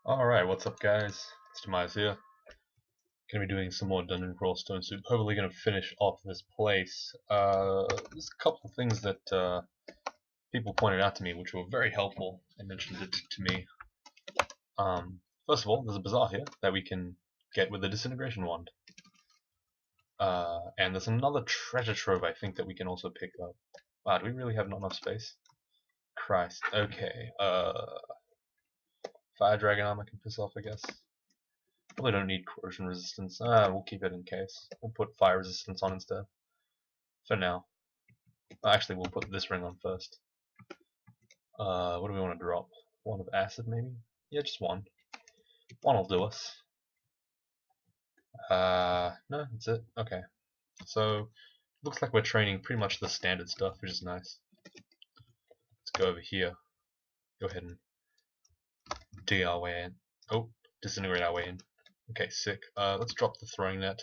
Alright, what's up guys? It's Demise here. Gonna be doing some more Dungeon Crawl Stone Soup. Hopefully gonna finish off this place. There's a couple of things that people pointed out to me which were very helpful and mentioned it to me. First of all, there's a bazaar here that we can get with the Disintegration Wand. And there's another treasure trove I think that we can also pick up. Wow, do we really have not enough space? Christ. Okay, Fire Dragon armor can piss off, I guess. Probably don't need corrosion resistance. We'll keep it in case. We'll put fire resistance on instead. For now. Actually, we'll put this ring on first. What do we want to drop? One of acid, maybe? Yeah, just one. One will do us. No, that's it. Okay. So, looks like we're training pretty much the standard stuff, which is nice. Let's go over here. Go ahead and dig our way in. Oh, disintegrate our way in. Okay, sick. Let's drop the throwing net.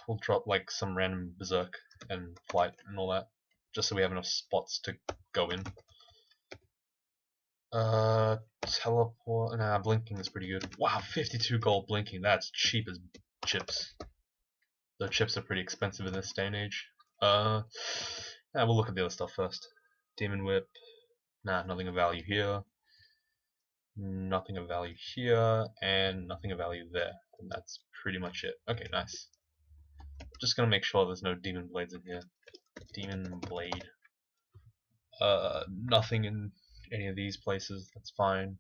We'll drop like some random berserk and flight and all that, just so we have enough spots to go in. Teleport. Nah, blinking is pretty good. Wow, 52 gold blinking. That's cheap as chips. The chips are pretty expensive in this day and age. Yeah, we'll look at the other stuff first. Demon whip. Nah, nothing of value here. Nothing of value here, and nothing of value there. And that's pretty much it. Okay, nice. Just gonna make sure there's no demon blades in here. Demon blade. Nothing in any of these places. That's fine.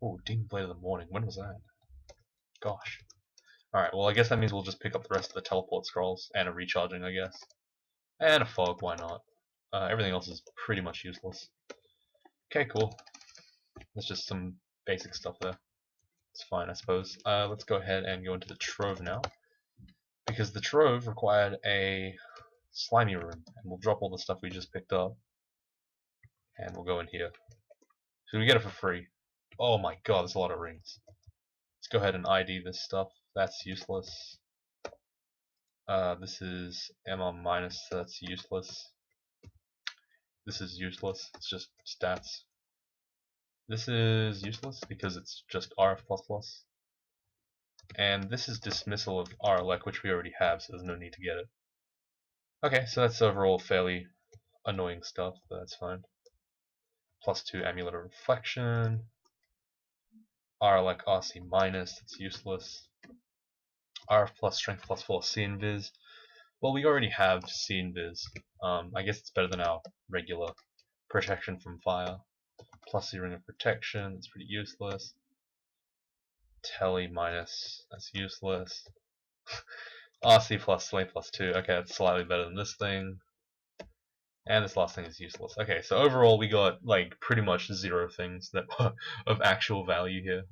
Oh, demon blade of the morning. When was that? Gosh. Alright, well I guess that means we'll just pick up the rest of the teleport scrolls and a recharging, I guess. And a fog, why not? Everything else is pretty much useless. Okay, cool. There's just some basic stuff there. It's fine, I suppose. Let's go ahead and go into the Trove now. Because the Trove required a slimy room, and we'll drop all the stuff we just picked up. And we'll go in here. So we get it for free. Oh my god, there's a lot of rings. Let's go ahead and ID this stuff. That's useless. This is MR minus, so that's useless. This is useless, it's just stats. This is useless because it's just RF++. And this is dismissal of RLEC, which we already have, so there's no need to get it. Okay, so that's overall fairly annoying stuff, but that's fine. +2 Amulet of Reflection. RLEC RC minus, that's useless. RF plus Strength plus 4 C Invis. Well, we already have C Invis. I guess it's better than our regular protection from fire. Plus the Ring of Protection, that's pretty useless. Tele minus, that's useless. RC plus Slay plus 2, okay, that's slightly better than this thing. And this last thing is useless. Okay, so overall we got like pretty much 0 things that were of actual value here.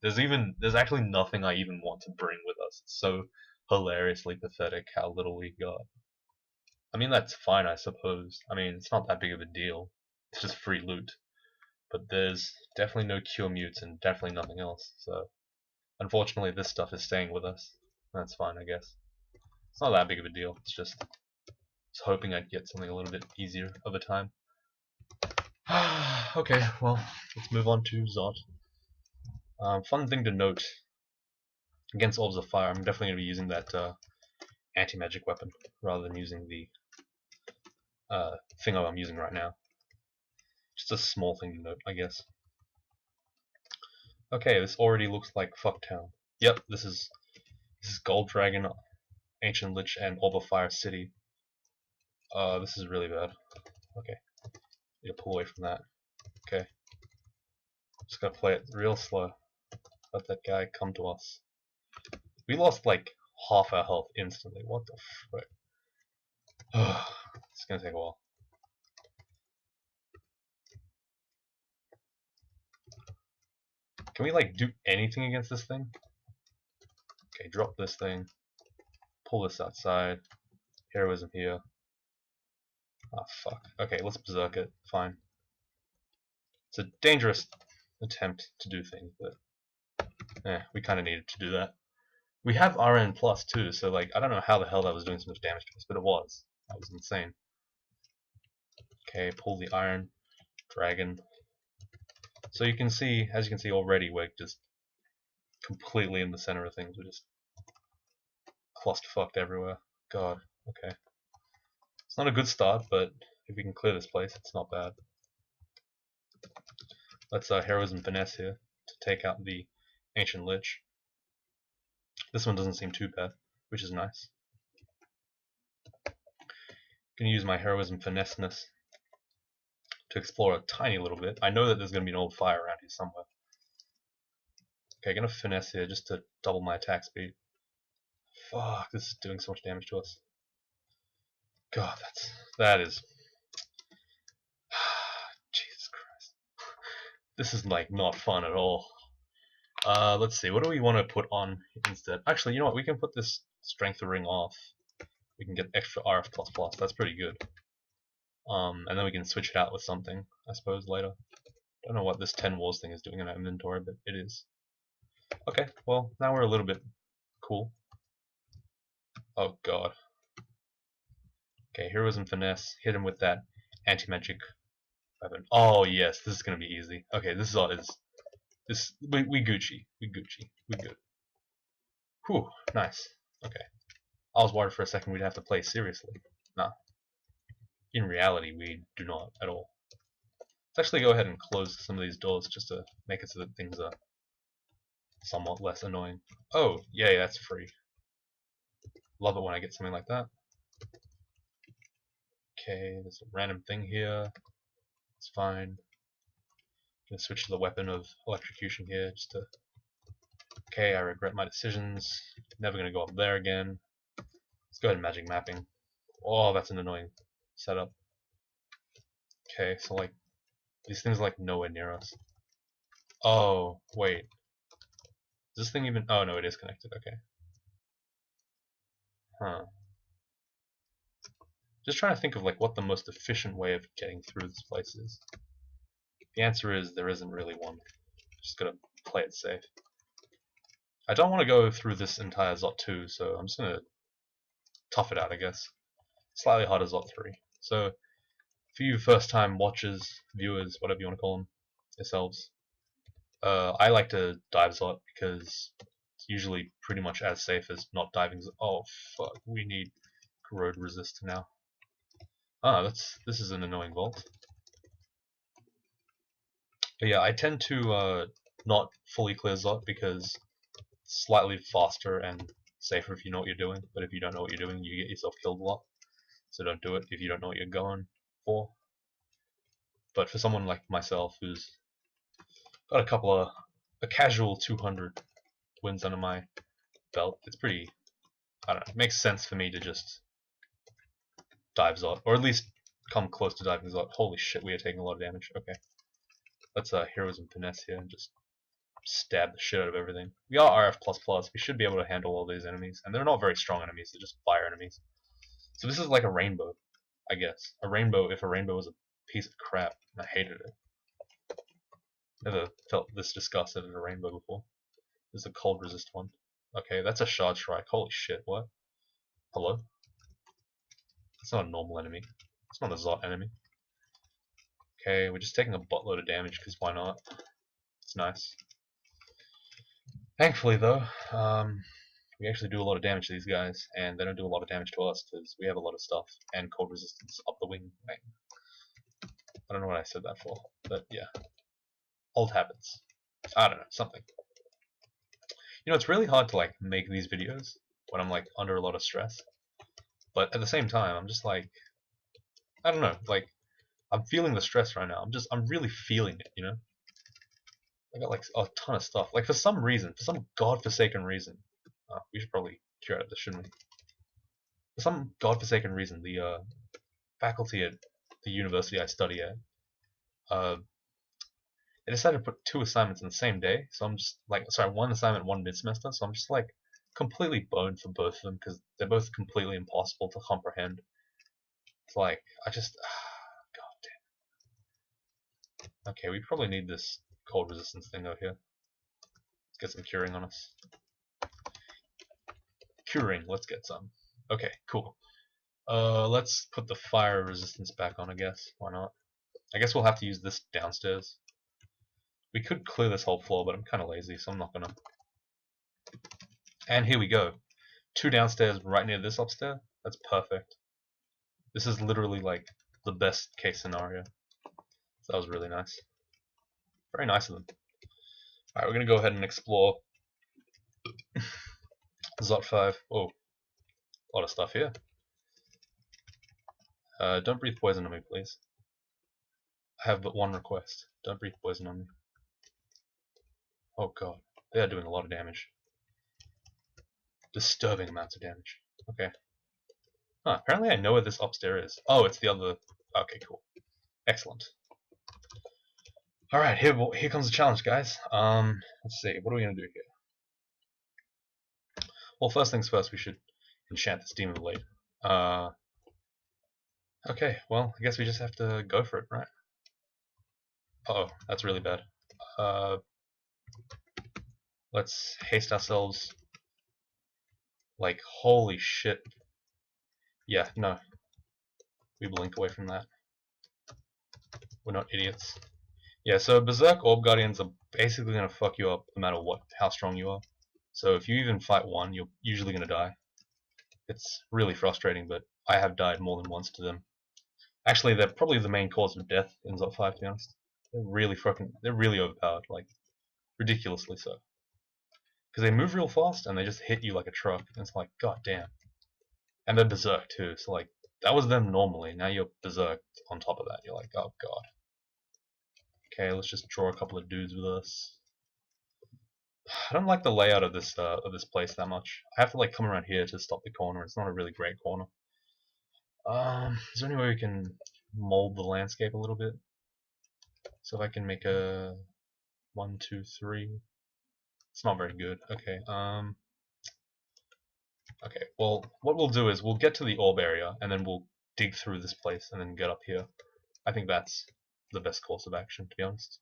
There's actually nothing I even want to bring with us. It's so hilariously pathetic how little we got. I mean that's fine I suppose. I mean it's not that big of a deal. It's just free loot. But there's definitely no cure mutes and definitely nothing else. So unfortunately this stuff is staying with us. That's fine I guess. It's not that big of a deal. It's just hoping I'd get something a little bit easier of a time. Okay, well, let's move on to Zot. Fun thing to note, against Orbs of Fire, I'm definitely going to be using that anti-magic weapon rather than using the thing I'm using right now. Just a small thing to note, I guess. Okay, this already looks like Fucktown. Yep, this is Gold Dragon, Ancient Lich, and Orb of Fire City. This is really bad. Okay, need to pull away from that. Okay, just gotta play it real slow. Let that guy come to us. We lost like half our health instantly. What the frick? It's gonna take a while. Can we like do anything against this thing? Okay, drop this thing. Pull this outside. Heroism here. Ah, fuck. Okay, let's berserk it. Fine. It's a dangerous attempt to do things, but we kind of needed to do that. We have RN plus too, so like I don't know how the hell that was doing so much damage to us, but it was. That was insane. Okay, pull the iron. Dragon. So you can see, as you can see already, we're just completely in the center of things. We're just clusterfucked everywhere. God, okay. It's not a good start, but if we can clear this place, it's not bad. Let's Heroism Finesse here to take out the Ancient Lich. This one doesn't seem too bad, which is nice. Gonna use my Heroism Finesse-ness to explore a tiny little bit. I know that there's gonna be an old fire around here somewhere. Okay, gonna Finesse here just to double my attack speed. Fuck, this is doing so much damage to us. God, that is Jesus Christ. This is like not fun at all. Let's see, what do we want to put on instead? Actually, you know what, we can put this Strength Ring off. We can get extra RF++, that's pretty good. And then we can switch it out with something, I suppose, later. Don't know what this 10 Wars thing is doing in our inventory, but it is. Okay, well, now we're a little bit cool. Oh god. Okay, Heroism Finesse, hit him with that anti-magic weapon. Oh yes, this is gonna be easy. Okay, this is all it is. We Gucci. We Gucci. We good. Whew, nice. Okay. I was worried for a second we'd have to play seriously. Nah. In reality, we do not at all. Let's actually go ahead and close some of these doors just to make it so that things are somewhat less annoying. Oh, yeah, that's free. Love it when I get something like that. Okay, there's a random thing here. It's fine. I'm gonna switch to the weapon of electrocution here just to. Okay, I regret my decisions. Never gonna go up there again. Let's go ahead and magic mapping. Oh, that's an annoying setup. Okay, so like these things are like nowhere near us. Oh, wait. Is this thing even? Oh no, it is connected. Okay. Huh. Just trying to think of like what the most efficient way of getting through this place is. The answer is there isn't really one. Just gotta play it safe. I don't want to go through this entire Zot 2, so I'm just gonna tough it out, I guess. Slightly harder Zot 3. So, for you first-time watchers, viewers, whatever you want to call them, yourselves, I like to dive Zot because it's usually pretty much as safe as not diving Zot. Oh fuck, we need corrode resist now. Ah, this is an annoying vault. But yeah, I tend to not fully clear Zot because it's slightly faster and safer if you know what you're doing. But if you don't know what you're doing, you get yourself killed a lot. So don't do it if you don't know what you're going for. But for someone like myself who's got a casual 200 wins under my belt, it's pretty, I don't know, it makes sense for me to just dive Zot, or at least come close to diving Zot. Holy shit, we are taking a lot of damage. Okay. Let's Heroism Finesse here and just stab the shit out of everything. We are RF++, we should be able to handle all these enemies, and they're not very strong enemies, they're just fire enemies. So this is like a rainbow, I guess. A rainbow if a rainbow was a piece of crap, and I hated it. Never felt this disgusted at a rainbow before. This is a cold resist one. Okay, that's a shard strike. Holy shit, what? Hello? It's not a normal enemy. It's not a Zot enemy. Okay, we're just taking a buttload of damage because why not? It's nice. Thankfully though, we actually do a lot of damage to these guys, and they don't do a lot of damage to us because we have a lot of stuff and cold resistance up the wing. Right? I don't know what I said that for, but yeah. Old habits. I don't know, something. You know, it's really hard to like make these videos when I'm like under a lot of stress. But at the same time, I'm just like, I don't know, like I'm feeling the stress right now. I'm really feeling it, you know? I got like a ton of stuff. Like for some reason, for some godforsaken reason, we should probably cure out this, shouldn't we? For some godforsaken reason, the faculty at the university I study at, they decided to put 2 assignments in the same day. So I'm just like, sorry, 1 assignment, 1 mid-semester. So I'm just like completely boned for both of them because they're both completely impossible to comprehend. It's like, I just, god damn. Okay, we probably need this cold resistance thing out here. Let's get some curing on us. Curing, let's get some. Okay, cool. Let's put the fire resistance back on, I guess. Why not? I guess we'll have to use this downstairs. We could clear this whole floor, but I'm kind of lazy, so I'm not gonna. And here we go. 2 downstairs right near this upstairs. That's perfect. This is literally like the best case scenario. So that was really nice. Very nice of them. Alright, we're gonna go ahead and explore Zot 5. Oh, a lot of stuff here. Don't breathe poison on me, please. I have but one request. Don't breathe poison on me. Oh god, they are doing a lot of damage. Disturbing amounts of damage. Okay. Huh, apparently I know where this upstairs is. Oh, it's the other... Okay, cool. Excellent. Alright, here comes the challenge, guys. Let's see, what are we gonna do here? Well, first things first, we should enchant this Demon Blade. Okay, well, I guess we just have to go for it, right? Uh-oh, that's really bad. Let's haste ourselves. Like, holy shit. Yeah, no. We blink away from that. We're not idiots. Yeah, so Berserk Orb Guardians are basically going to fuck you up no matter what, how strong you are. So if you even fight one, you're usually going to die. It's really frustrating, but I have died more than once to them. Actually, they're probably the main cause of death in Zot 5, to be honest. They're really overpowered, like, ridiculously so. Because they move real fast and they just hit you like a truck, and it's like, god damn. And they're Berserk too, so like, that was them normally, now you're Berserk on top of that, you're like, oh god. Okay, let's just draw a couple of dudes with us. I don't like the layout of this place that much. I have to like come around here to stop the corner. It's not a really great corner. Is there any way we can mold the landscape a little bit? So if I can make a 1, 2, 3. It's not very good. Okay. Okay. Well, what we'll do is we'll get to the orb area and then we'll dig through this place and then get up here. I think that's the best course of action, to be honest.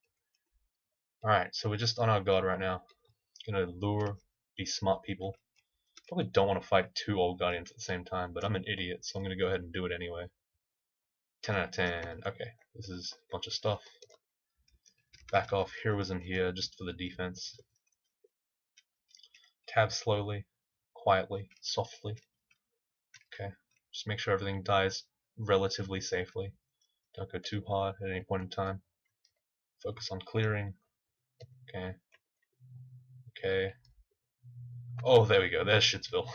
All right. So we're just on our guard right now. Gonna lure these smart people. Probably don't want to fight 2 old guardians at the same time, but I'm an idiot, so I'm gonna go ahead and do it anyway. 10 out of 10. Okay, this is a bunch of stuff. Back off heroism here just for the defense. Tab slowly, quietly, softly. Okay, just make sure everything dies relatively safely. Don't go too hard at any point in time. Focus on clearing. Okay. Okay. Oh, there we go. There's Shitsville.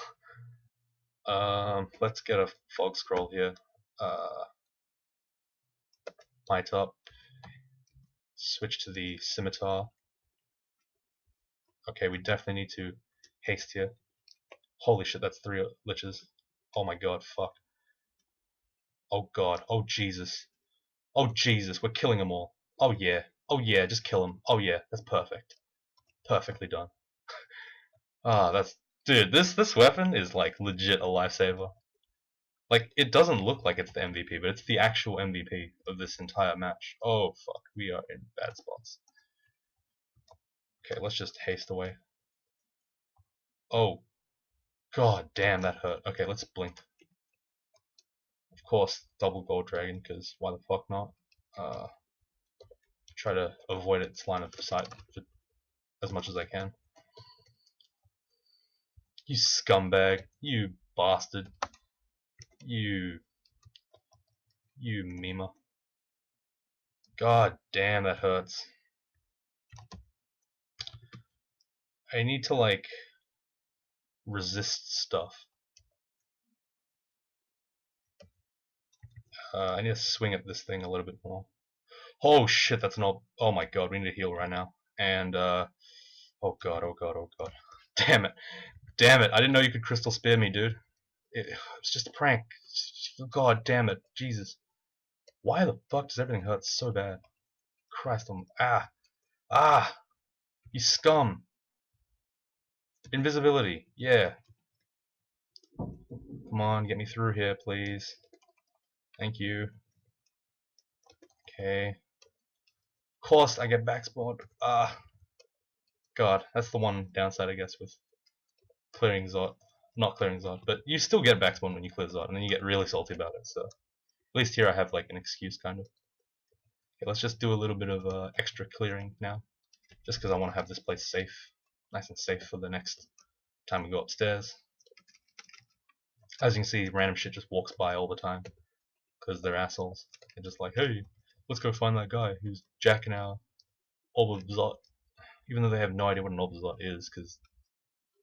Let's get a fog scroll here. Light up. Switch to the scimitar. Okay, we definitely need to haste here. Holy shit, that's 3 liches. Oh my god, fuck. Oh god, oh Jesus. Oh Jesus, we're killing them all. Oh yeah, just kill them. Oh yeah, that's perfect. Perfectly done. That's... Dude, this weapon is like legit a lifesaver. Like, it doesn't look like it's the MVP, but it's the actual MVP of this entire match. Oh fuck, we are in bad spots. Okay, let's just haste away. Oh, god damn, that hurt. Okay, let's blink. Of course, double gold dragon, because why the fuck not? Try to avoid its line of sight for as much as I can. You scumbag. You bastard. You Mima. God damn, that hurts. I need to, like, resist stuff. I need to swing at this thing a little bit more. Oh shit, that's an old... Oh my god, we need to heal right now. And, oh god, oh god, oh god. Damn it. Damn it, I didn't know you could crystal spear me, dude. It was just a prank. God damn it, Jesus. Why the fuck does everything hurt so bad? Christ, ah, you scum. Invisibility, yeah. Come on, get me through here, please. Thank you. Okay. Of course, I get backspawned. God, that's the one downside, I guess, with clearing Zot. Not clearing Zot, but you still get backspawn when you clear Zot, and then you get really salty about it, so... At least here I have, like, an excuse, kind of. Okay, let's just do a little bit of extra clearing now. just because I want to have this place safe, nice and safe for the next time we go upstairs. As you can see, random shit just walks by all the time because they're assholes. They're just like, hey, let's go find that guy who's jacking our Orb of Zot, even though they have no idea what an Orb of Zot is, because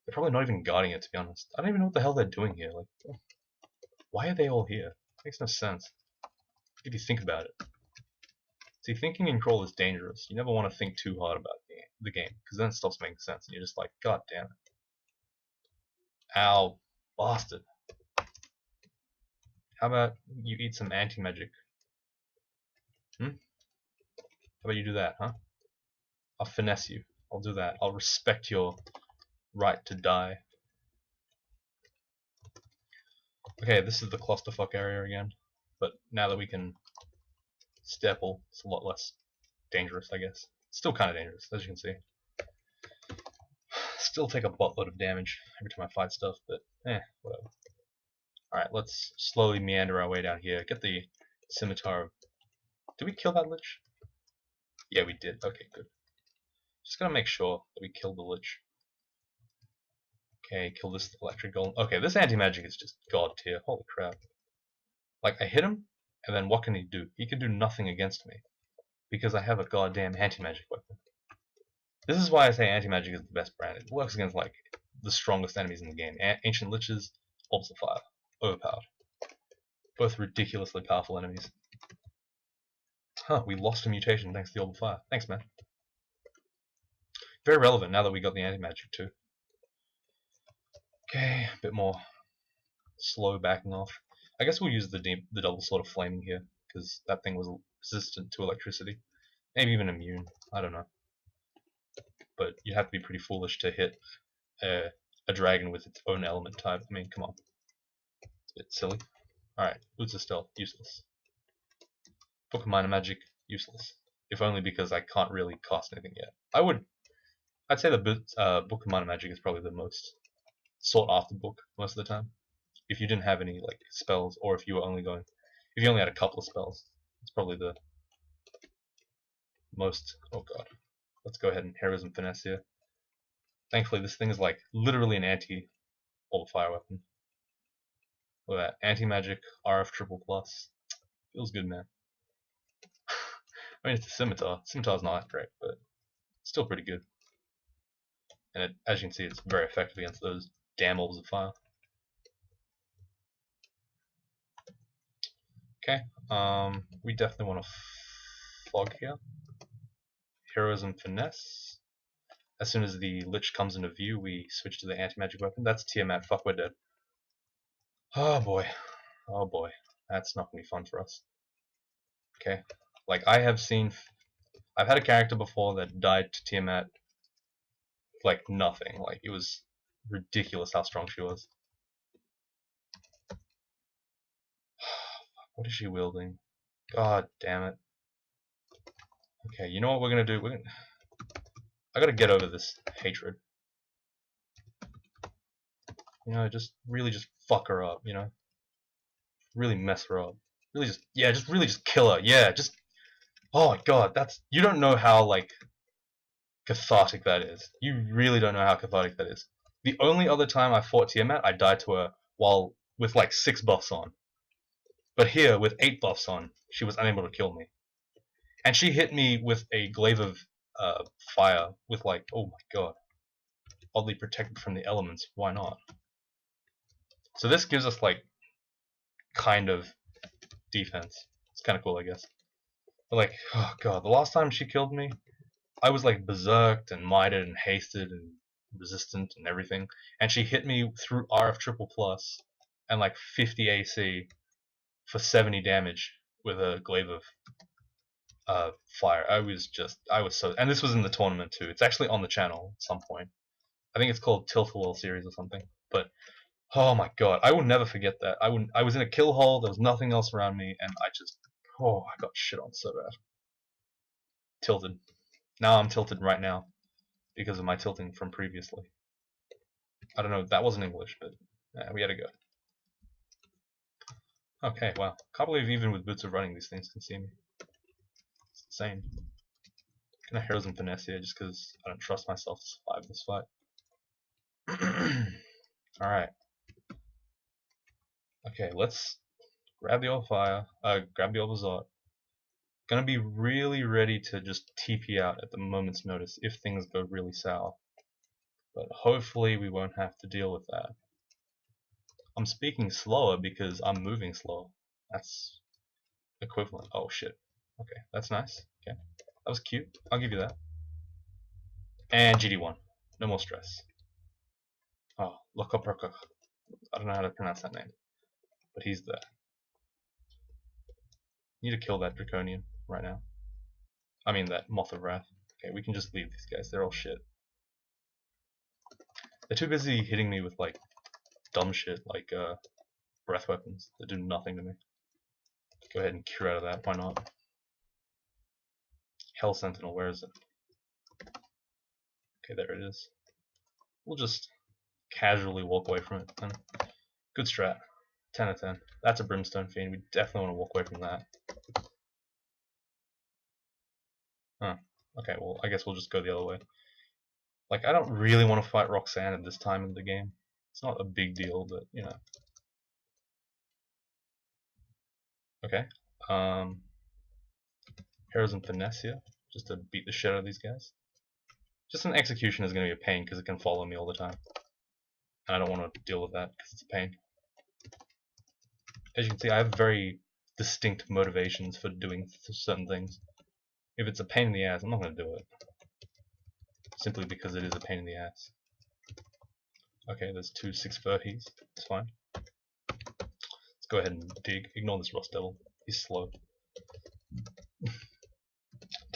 they're probably not even guarding it, to be honest. I don't even know what the hell they're doing here. Like, why are they all here? It makes no sense if you think about it. See, thinking in crawl is dangerous. You never want to think too hard about the game, because then it stops making sense, and you're just like, god damn it. Ow, bastard. How about you eat some anti-magic? How about you do that, huh? I'll finesse you. I'll do that. I'll respect your right to die. Okay, this is the clusterfuck area again, but now that we can stepple, it's a lot less dangerous, I guess. Still kind of dangerous, as you can see. Still take a buttload of damage every time I fight stuff, but whatever. Alright, let's slowly meander our way down here. Get the scimitar. Did we kill that lich? Yeah, we did. Okay, good. Just gotta make sure that we kill the lich. Okay, kill this electric golem. Okay, this anti-magic is just god tier. Holy crap. Like, I hit him, and then what can he do? He can do nothing against me. Because I have a goddamn anti-magic weapon. This is why I say anti-magic is the best brand. It works against, like, the strongest enemies in the game. Ancient liches, orbs of fire. Overpowered. Both ridiculously powerful enemies. Huh, we lost a mutation thanks to the orb of fire. Thanks, man. Very relevant now that we got the anti-magic too. Okay, a bit more slow backing off. I guess we'll use the double sword of flaming here, because that thing was resistant to electricity. Maybe even immune, I don't know. But you have to be pretty foolish to hit a dragon with its own element type. I mean, come on. It's a bit silly. Alright, Boots of Stealth, useless. Book of Minor Magic, useless. If only because I can't really cast anything yet. I'd say the Book of Minor Magic is probably the most sought after book most of the time. If you didn't have any like spells, or if you only had a couple of spells, it's probably the most. Oh god, let's go ahead and Heroism Finesse here. Thankfully, this thing is like literally an anti-orb fire weapon. Look at that, anti-magic RF triple plus. Feels good, man. I mean, it's a scimitar. Scimitar's not that great, but still pretty good. And as you can see, it's very effective against those damn orbs of fire. Okay, we definitely want to fog here. Heroism Finesse. As soon as the Lich comes into view, we switch to the anti-magic weapon. That's Tiamat. Fuck, we're dead. Oh boy. Oh boy. That's not going to be fun for us. Okay. Like, I've had a character before that died to Tiamat like nothing. Like, it was ridiculous how strong she was. What is she wielding? God damn it. Okay, you know what we're gonna do? I gotta get over this hatred. You know, just fuck her up, you know? Really mess her up. Really just kill her. Yeah, just oh my god, you don't know how like cathartic that is. You really don't know how cathartic that is. The only other time I fought Tiamat, I died to her while with like 6 buffs on. But here, with 8 buffs on, she was unable to kill me. And she hit me with a glaive of fire with like, oh my god. Oddly protected from the elements, why not? So this gives us like, kind of defense. It's kind of cool, I guess. But like, oh god, the last time she killed me, I was like berserked and mited and hasted and resistant and everything. And she hit me through RF triple plus and like 50 AC for 70 damage with a glaive of fire. I was so, and this was in the tournament too. It's actually on the channel at some point. I think it's called Tilt-A-Whirl series or something. But oh my god, I will never forget that. I was in a kill hole. There was nothing else around me, and I got shit on so bad. Tilted. Now I'm tilted right now because of my tilting from previously. I don't know. That wasn't English, but we had to go. Okay, wow. Can't believe even with Boots of Running, these things can see me. It's insane. Gonna Heroes and Finesse here just because I don't trust myself to survive this fight. Alright. Okay, let's grab the old fire, grab the old Bazaar. Gonna be really ready to just TP out at the moment's notice if things go really sour. But hopefully we won't have to deal with that. I'm speaking slower because I'm moving slow. That's equivalent. Oh shit. Okay, that's nice. Okay, that was cute. I'll give you that. And GD1. No more stress. Oh, Lokoproko. I don't know how to pronounce that name. But he's there. Need to kill that Draconian right now. I mean that Moth of Wrath. Okay, we can just leave these guys. They're all shit. They're too busy hitting me with like dumb shit like breath weapons that do nothing to me. Go ahead and cure out of that. Why not? Hell Sentinel, where is it? Okay, there it is. We'll just casually walk away from it. And good strat. 10 out of 10. That's a Brimstone Fiend. We definitely want to walk away from that. Huh. Okay, well, I guess we'll just go the other way. Like, I don't really want to fight Roxanne at this time in the game. It's not a big deal, but, you know. Okay. Heroes and Finesse here, just to beat the shit out of these guys. Just an execution is going to be a pain because it can follow me all the time. And I don't want to deal with that because it's a pain. As you can see, I have very distinct motivations for doing certain things. If it's a pain in the ass, I'm not going to do it. Simply because it is a pain in the ass. Okay, there's 2 630s. It's fine. Let's go ahead and dig. Ignore this Rust Devil. He's slow.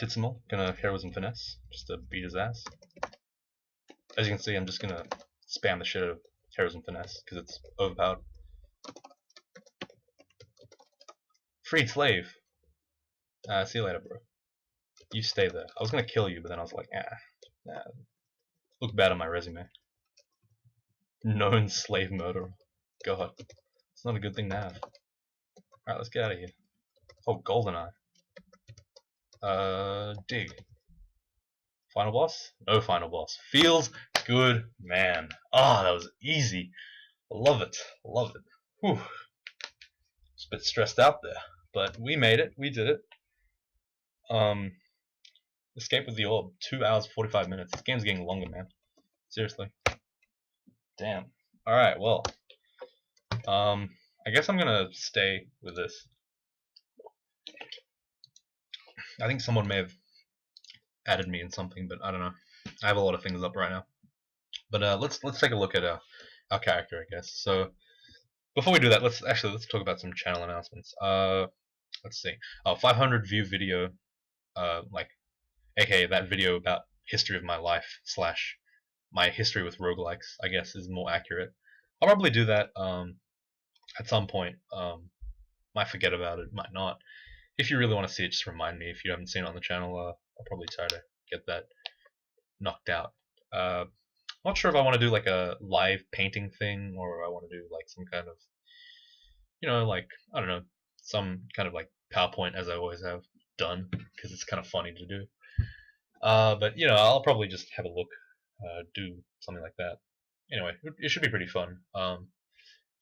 Titsimo, gonna Heroes and Finesse, just to beat his ass. As you can see, I'm just gonna spam the shit out of Heroes and Finesse, because it's overpowered. Freed Slave! See you later, bro. You stay there. I was gonna kill you, but then I was like, nah. Look bad on my resume. Known slave murderer. God. It's not a good thing to have. Alright, let's get out of here. Oh, Goldeneye. Dig. Final boss? No final boss. Feels good, man. Ah, that was easy. Love it. Love it. Whew. Just a bit stressed out there. But we made it. We did it. Escape with the Orb. 2 hours, 45 minutes. This game's getting longer, man. Seriously. Damn. Alright, well. I guess I'm gonna stay with this. I think someone may have added me in something, but I don't know. I have a lot of things up right now. But let's take a look at our character, I guess. So before we do that, let's talk about some channel announcements. Let's see. 500 view video, like, aka that video about history of my life / my history with roguelikes, I guess is more accurate. I'll probably do that at some point. Might forget about it, might not. If you really want to see it, just remind me. If you haven't seen it on the channel, I'll probably try to get that knocked out. Not sure if I want to do like a live painting thing or I want to do like some kind of, you know, like, I don't know, some kind of like PowerPoint as I always have done because it's kind of funny to do. But you know, I'll probably just have a look, do something like that. Anyway, it should be pretty fun.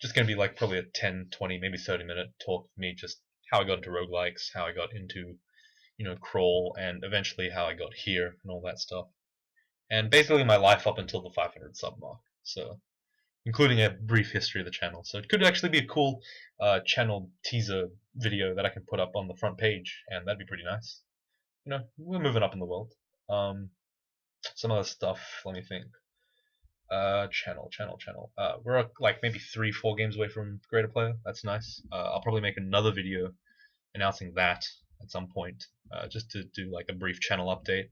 Just gonna be like probably a 10, 20, maybe 30-minute talk of me just how I got into roguelikes, how I got into, you know, Crawl, and eventually how I got here and all that stuff. And basically my life up until the 500 sub mark. So, including a brief history of the channel. So it could actually be a cool channel teaser video that I can put up on the front page, and that'd be pretty nice. You know, we're moving up in the world. Some other stuff, let me think. Channel. We're like maybe 3-4 games away from Greater Player. That's nice. I'll probably make another video announcing that at some point, just to do like a brief channel update.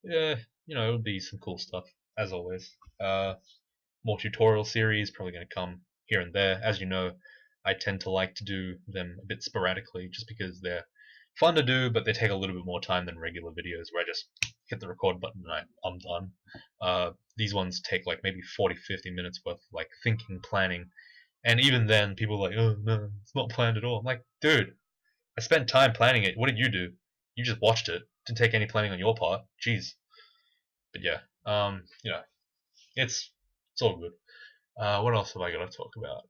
Yeah, you know, it would be some cool stuff as always. More tutorial series probably going to come here and there. As you know, I tend to like to do them a bit sporadically, just because they're fun to do, but they take a little bit more time than regular videos where I just hit the record button and I'm done. These ones take like maybe 40-50 minutes worth of like thinking, planning, and even then people are like, oh no, it's not planned at all. I'm like, dude, I spent time planning it. What did you do? You just watched it. didn't take any planning on your part. Jeez. But yeah, it's all good. What else have I got to talk about?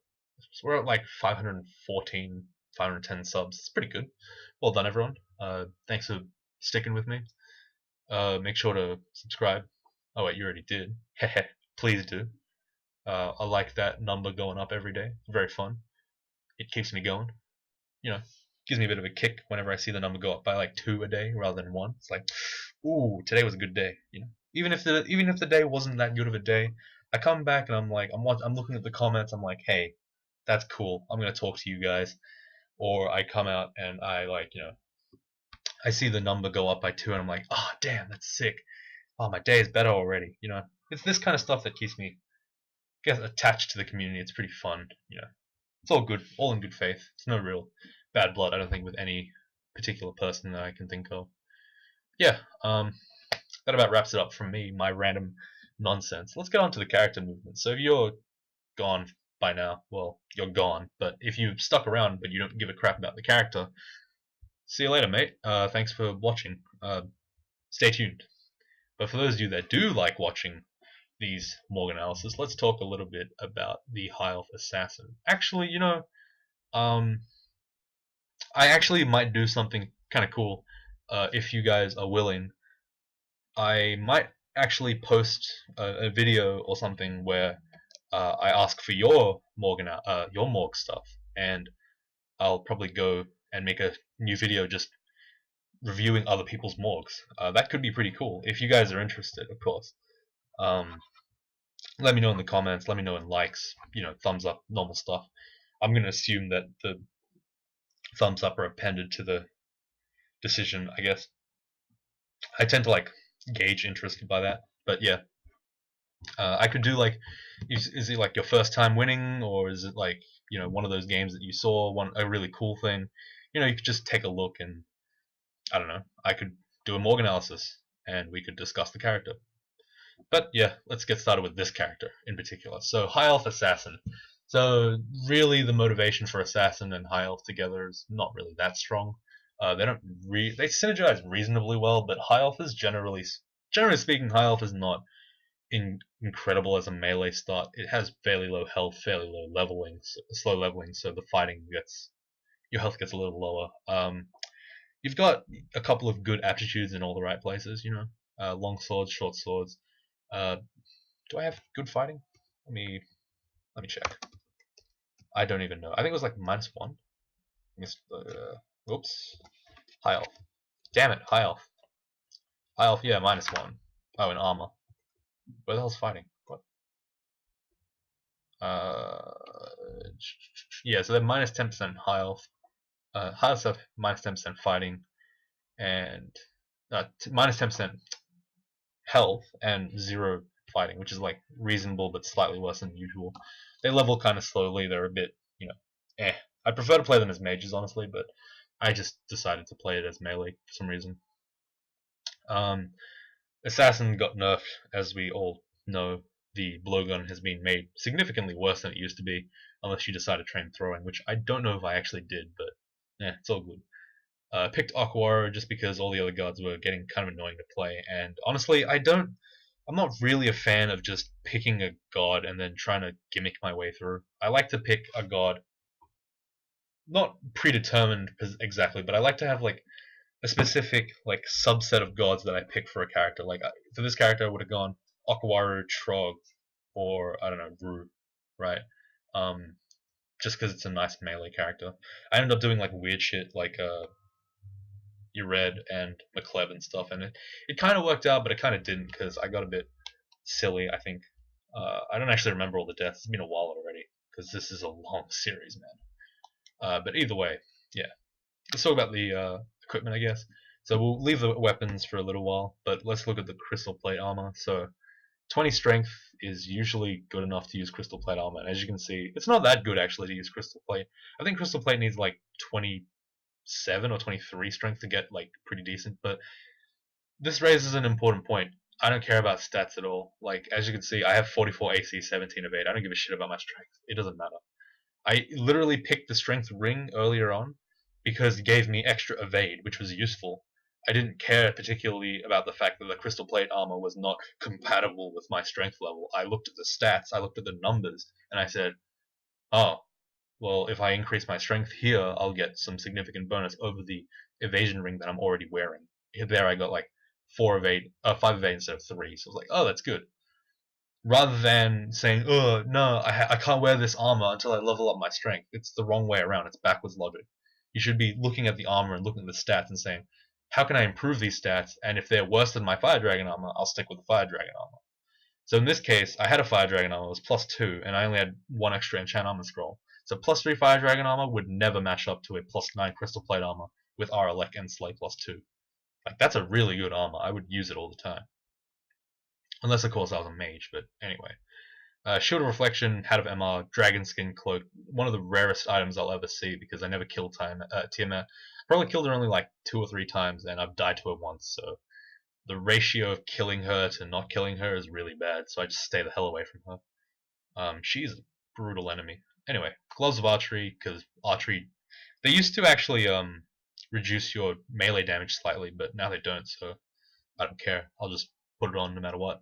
So we're at like 514, 510 subs. It's pretty good. Well done, everyone. Thanks for sticking with me. Make sure to subscribe. Oh wait, you already did. Please do. I like that number going up every day. Very fun. It keeps me going. Gives me a bit of a kick whenever I see the number go up by like 2 a day rather than 1. It's like, ooh, today was a good day. Even if the day wasn't that good of a day, I come back and I'm like, I'm looking at the comments. I'm like, hey, that's cool. I'm gonna talk to you guys. Or I come out and I see the number go up by 2 and I'm like, oh damn, that's sick. Oh, my day is better already. It's this kind of stuff that keeps me, attached to the community. It's pretty fun. It's all good, all in good faith. It's no real bad blood, I don't think, with any particular person that I can think of. Yeah, that about wraps it up from me, my random nonsense. Let's get on to the character movement. So if you're gone by now, well, you're gone. But if you've stuck around but you don't give a crap about the character, see you later, mate. Thanks for watching. Stay tuned. But for those of you that do like watching these Morg analysis, let's talk a little bit about the High Elf Assassin. Actually, I actually might do something kind of cool if you guys are willing. I might actually post a video or something where I ask for your Morg stuff, and I'll probably go and make a new video just reviewing other people's Morgs. That could be pretty cool if you guys are interested, of course. Let me know in the comments. Let me know in likes. Thumbs up, normal stuff. I'm gonna assume that the thumbs up are appended to the decision, I guess. I tend to gauge interest by that, but yeah. I could do is it like your first time winning, or is it like one of those games that you saw a really cool thing? You could just take a look, and I don't know. I could do a Morg analysis, and we could discuss the character. But yeah, let's get started with this character in particular. So High Elf Assassin. So really, the motivation for Assassin and High Elf together is not really that strong. They synergize reasonably well, but High Elf is generally speaking, High Elf is not incredible as a melee start. It has fairly low health, fairly low leveling, slow leveling, so the fighting your health gets a little lower. You've got a couple of good aptitudes in all the right places. Long swords, short swords. Do I have good fighting? Let me check. I don't even know. I think it was like -1. Oops. High Elf. Damn it, High Elf. High Elf, yeah, -1. Oh, in armor. Where the hell's fighting? What? Yeah, so they're -10% High Elf. High Elf have -10% fighting, and -10% health and 0 fighting, which is like reasonable but slightly worse than usual. They level kind of slowly. They're a bit, I prefer to play them as mages, honestly, but I just decided to play it as melee for some reason. Assassin got nerfed, as we all know. The blowgun has been made significantly worse than it used to be, unless you decide to train throwing, which I don't know if I actually did, but it's all good. Picked Aquaro just because all the other guards were getting kind of annoying to play, and honestly, I'm not really a fan of just picking a god and then trying to gimmick my way through. I like to pick a god, not predetermined exactly, but I like to have a specific subset of gods that I pick for a character. For this character, I would have gone Aquaro, Trog, or I don't know, Rue, right? Just because it's a nice melee character. I ended up doing weird shit Ured and McCleb and stuff, and it kind of worked out, but it kind of didn't because I got a bit silly, I think. I don't actually remember all the deaths. It's been a while already because this is a long series, man. But either way, yeah. Let's talk about the equipment, I guess. So we'll leave the weapons for a little while, but let's look at the crystal plate armor. So 20 strength is usually good enough to use crystal plate armor, and as you can see, it's not that good actually to use crystal plate. I think crystal plate needs 27 or 23 strength to get pretty decent, but this raises an important point. I don't care about stats at all. As you can see, I have 44 AC, 17 evade. I don't give a shit about my strength. It doesn't matter. I literally picked the strength ring earlier on because it gave me extra evade, which was useful. I didn't care particularly about the fact that the crystal plate armor was not compatible with my strength level. I looked at the stats, I looked at the numbers, and I said, oh, well, if I increase my strength here, I'll get some significant bonus over the evasion ring that I'm already wearing. There I got like 5 of 8 instead of 3, so I was like, oh, that's good. Rather than saying, oh, no, I can't wear this armor until I level up my strength. It's the wrong way around, it's backwards logic. You should be looking at the armor and looking at the stats and saying, how can I improve these stats? And if they're worse than my Fire Dragon armor, I'll stick with the Fire Dragon armor. So in this case, I had a Fire Dragon armor, it was +2, and I only had 1 extra enchant armor scroll. So +3 Fire Dragon armor would never match up to a +9 Crystal Plate armor with Aralek and Slay +2. Like, that's a really good armor, I would use it all the time. Unless, of course, I was a mage, but anyway. Shield of Reflection, Hat of MR, Dragon Skin Cloak, one of the rarest items I'll ever see because I never killed Tiamat. Probably killed her only like 2 or 3 times, and I've died to her once, so the ratio of killing her to not killing her is really bad, so I just stay the hell away from her. She's a brutal enemy. Anyway, Gloves of Archery, because archery... They used to actually reduce your melee damage slightly, but now they don't, so I don't care. I'll just put it on no matter what.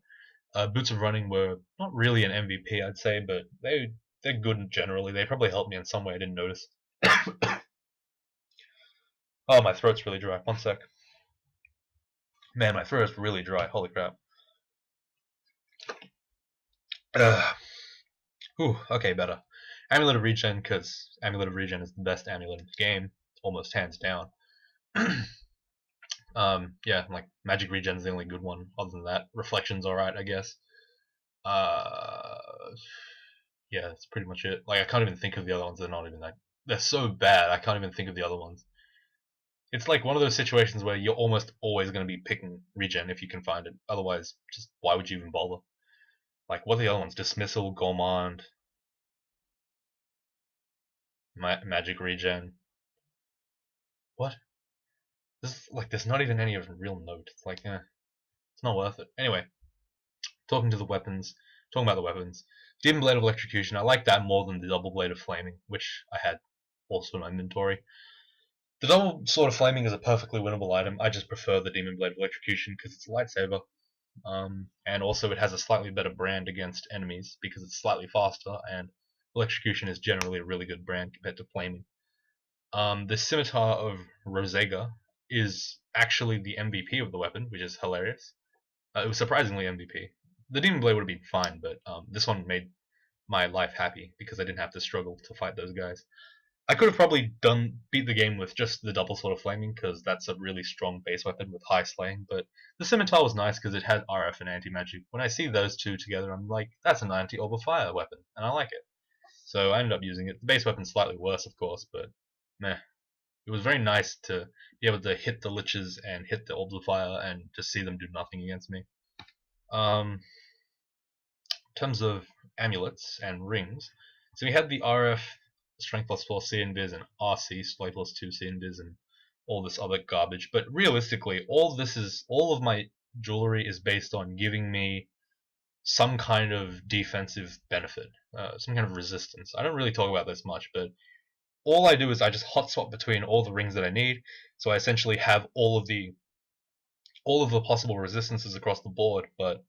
Boots of Running were not really an MVP, I'd say, but they're good generally. They probably helped me in some way I didn't notice. Oh, my throat's really dry. One sec. Man, my throat is really dry. Holy crap. Okay, better. Amulet of Regen, because Amulet of Regen is the best amulet in the game, almost hands down. Yeah, like Magic Regen's the only good one. Other than that, Reflection's alright, I guess. Yeah, that's pretty much it. Like, I can't even think of the other ones. They're not even like... They're so bad, I can't even think of the other ones. It's like one of those situations where you're almost always going to be picking Regen if you can find it. Otherwise, just why would you even bother? Like, what are the other ones? Dismissal, Gourmand, Magic Regen. What? There's not even any of real note. It's like, it's not worth it. Anyway, talking about the weapons. Demon Blade of Electrocution, I like that more than the Double Blade of Flaming, which I had also in my inventory. The Double Sword of Flaming is a perfectly winnable item. I just prefer the Demon Blade of Electrocution because it's a lightsaber. And also it has a slightly better brand against enemies because it's slightly faster, and Electrocution is generally a really good brand compared to Flaming. The Scimitar of Rosega is actually the MVP of the weapon, which is hilarious. It was surprisingly MVP. The Demon Blade would have been fine, but this one made my life happy because I didn't have to struggle to fight those guys. I could have probably beat the game with just the Double Sword of Flaming because that's a really strong base weapon with high slaying, but the Scimitar was nice because it had RF and anti-magic. When I see those two together, I'm like, that's an anti-orb of fire weapon, and I like it. So I ended up using it. The base weapon's slightly worse, of course, but meh. It was very nice to be able to hit the liches and hit the orbs of fire and just see them do nothing against me. In terms of amulets and rings, so we had the RF Strength +4 C Invis and RC Slay +2 C Invis and all this other garbage. But realistically, all of my jewelry is based on giving me some kind of defensive benefit, some kind of resistance. I don't really talk about this much, but all I do is I just hot swap between all the rings that I need. So I essentially have all of the possible resistances across the board. But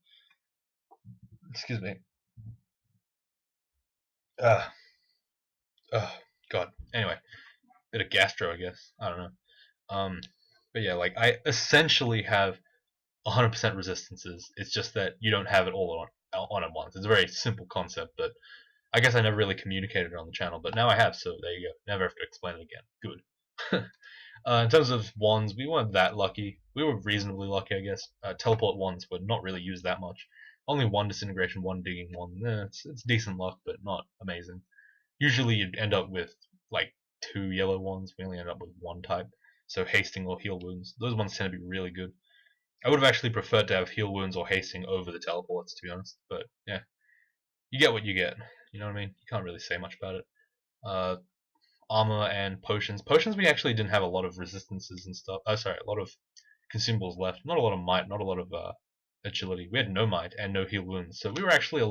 excuse me. God. Anyway, bit of gastro, I guess. I don't know. But yeah, like I essentially have 100% resistances. It's just that you don't have it all on at once. It's a very simple concept, but I guess I never really communicated it on the channel. But now I have, so there you go. Never have to explain it again. Good. In terms of wands, we weren't that lucky. We were reasonably lucky, I guess. Teleport wands were not really used that much. Only 1 disintegration, 1 digging, 1. It's decent luck, but not amazing. Usually you'd end up with like 2 yellow ones. We only end up with 1 type. So hasting or heal wounds. Those ones tend to be really good. I would have actually preferred to have heal wounds or hasting over the teleports, to be honest. But yeah, you get what you get. You know what I mean? You can't really say much about it. Armor and potions. Potions, we actually didn't have a lot of resistances and stuff. Oh, sorry, a lot of consumables left. Not a lot of might, not a lot of agility. We had no might and no heal wounds. So we were actually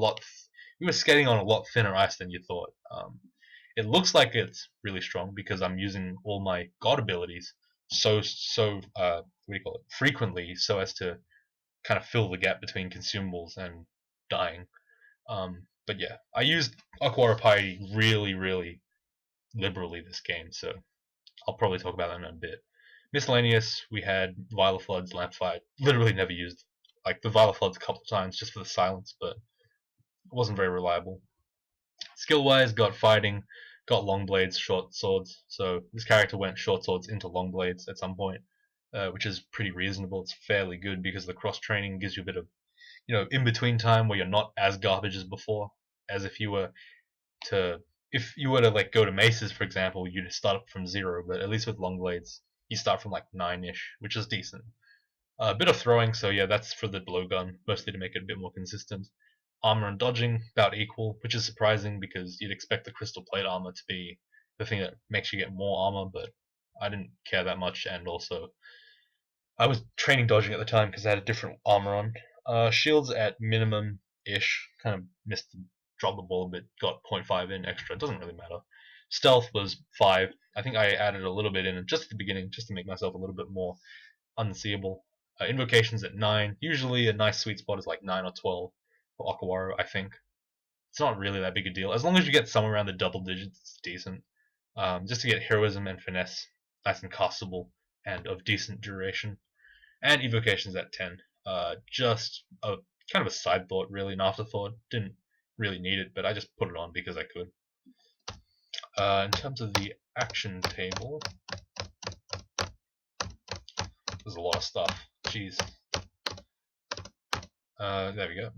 we were skating on a lot thinner ice than you thought. It looks like it's really strong because I'm using all my god abilities, what do you call it, frequently, so as to kind of fill the gap between consumables and dying. But yeah, I used Aquara Piety really liberally this game, so I'll probably talk about that in a bit. Miscellaneous, we had Vile Floods, Lampfire. Literally never used like the Vile Floods a couple of times just for the silence, but it wasn't very reliable. Skill wise, got fighting, got long blades, short swords. So this character went short swords into long blades at some point, which is pretty reasonable. It's fairly good because the cross training gives you a bit of in between time where you're not as garbage as before, as if you were to like go to maces, for example, you'd start up from 0, but at least with long blades you start from like 9ish, which is decent. A bit of throwing, so yeah, that's for the blowgun, mostly to make it a bit more consistent. Armor and dodging about equal, which is surprising because you'd expect the crystal plate armor to be the thing that makes you get more armor, but I didn't care that much, and also I was training dodging at the time because I had a different armor on. Shields at minimum ish, kind of missed, dropped the ball a bit, got 0.5 in extra. It doesn't really matter. Stealth was 5. I think I added a little bit in just at the beginning, just to make myself a little bit more unseeable. Invocations at 9. Usually a nice sweet spot is like 9 or 12 for Okawaru, I think. It's not really that big a deal. As long as you get somewhere around the double digits, it's decent. Just to get heroism and finesse nice and castable and of decent duration. And evocations at 10. Just a kind of a side thought, really, an afterthought. Didn't really need it, but I just put it on because I could. In terms of the action table, there's a lot of stuff. Jeez. There we go.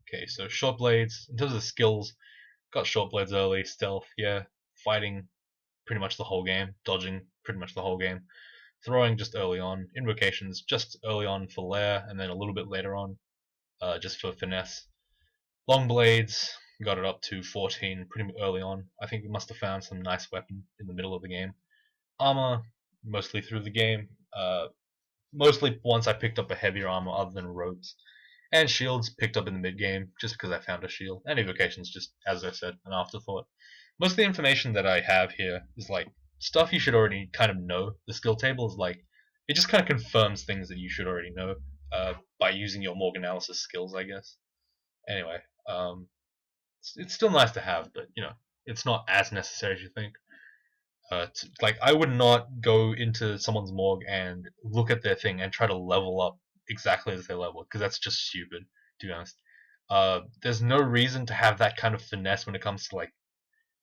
Okay, so short blades. In terms of skills, got short blades early. Stealth, yeah. Fighting, pretty much the whole game. Dodging, pretty much the whole game. Throwing just early on. Invocations just early on for lair, and then a little bit later on, just for finesse. Long blades, got it up to 14 pretty early on. I think we must have found some nice weapon in the middle of the game. Armor, mostly through the game. Mostly once I picked up a heavier armor other than robes. And shields picked up in the mid game just because I found a shield. And evocations just, as I said, an afterthought. Most of the information that I have here is like stuff you should already kind of know. The skill table is like, it just kind of confirms things that you should already know by using your Morg analysis skills, I guess. Anyway, it's still nice to have, but it's not as necessary as you think. Like I would not go into someone's morgue and look at their thing and try to level up exactly as they level, because that's just stupid, to be honest. There's no reason to have that kind of finesse when it comes to like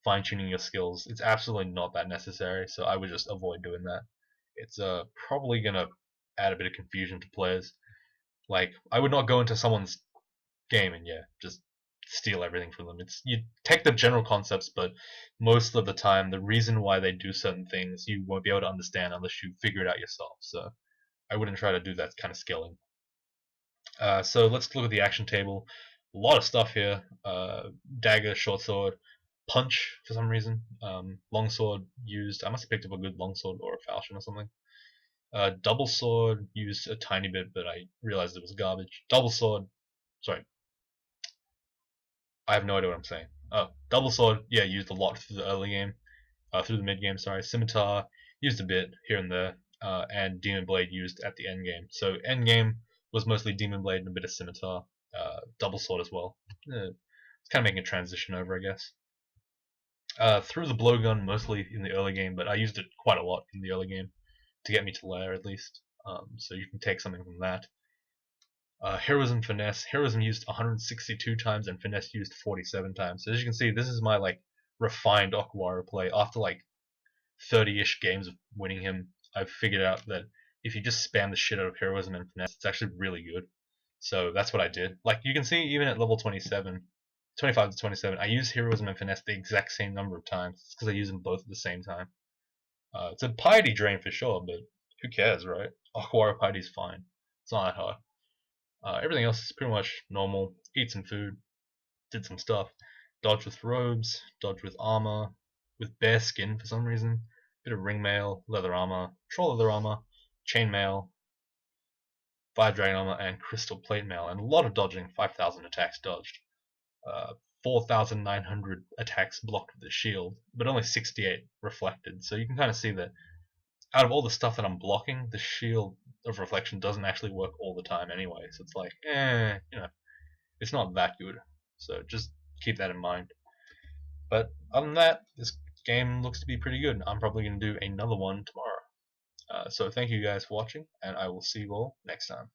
fine tuning your skills. It's absolutely not that necessary, so I would just avoid doing that. It's probably gonna add a bit of confusion to players. Like I would not go into someone's game and just steal everything from them. It's you take the general concepts, but most of the time, the reason why they do certain things you won't be able to understand unless you figure it out yourself. So I wouldn't try to do that kind of skilling. So let's look at the action table. A lot of stuff here. Dagger, short sword, punch for some reason. Longsword used. I must have picked up a good longsword or a falchion or something. Double sword used a tiny bit, but I realized it was garbage. Double sword, sorry, I have no idea what I'm saying. Oh, double sword, yeah, used a lot through the early game, through the mid game. Sorry, scimitar used a bit here and there, and demon blade used at the end game. So end game was mostly demon blade and a bit of scimitar, double sword as well. It's kind of making a transition over, I guess. Through the blowgun mostly in the early game, but I used it quite a lot in the early game to get me to lair at least. So you can take something from that. Heroism, finesse. Heroism used 162 times and finesse used 47 times. So as you can see, this is my like refined Okawaru play. After like 30-ish games of winning him, I've figured out that if you just spam the shit out of heroism and finesse, it's actually really good. So that's what I did. Like you can see, even at level 27, 25 to 27, I use heroism and finesse the exact same number of times. It's because I use them both at the same time. It's a piety drain for sure, but who cares, right? Okawaru piety's fine. It's not that hard. Everything else is pretty much normal. Eat some food, did some stuff. Dodge with robes, dodge with armor, with bare skin for some reason. Bit of ring mail, leather armor, troll leather armor, chain mail, fire dragon armor, and crystal plate mail. And a lot of dodging, 5,000 attacks dodged. 4,900 attacks blocked with the shield, but only 68 reflected. So you can kind of see that out of all the stuff that I'm blocking, the Shield of Reflection doesn't actually work all the time anyway. So it's like, it's not that good. So just keep that in mind. But other than that, this game looks to be pretty good. I'm probably going to do another one tomorrow. So thank you guys for watching, and I will see you all next time.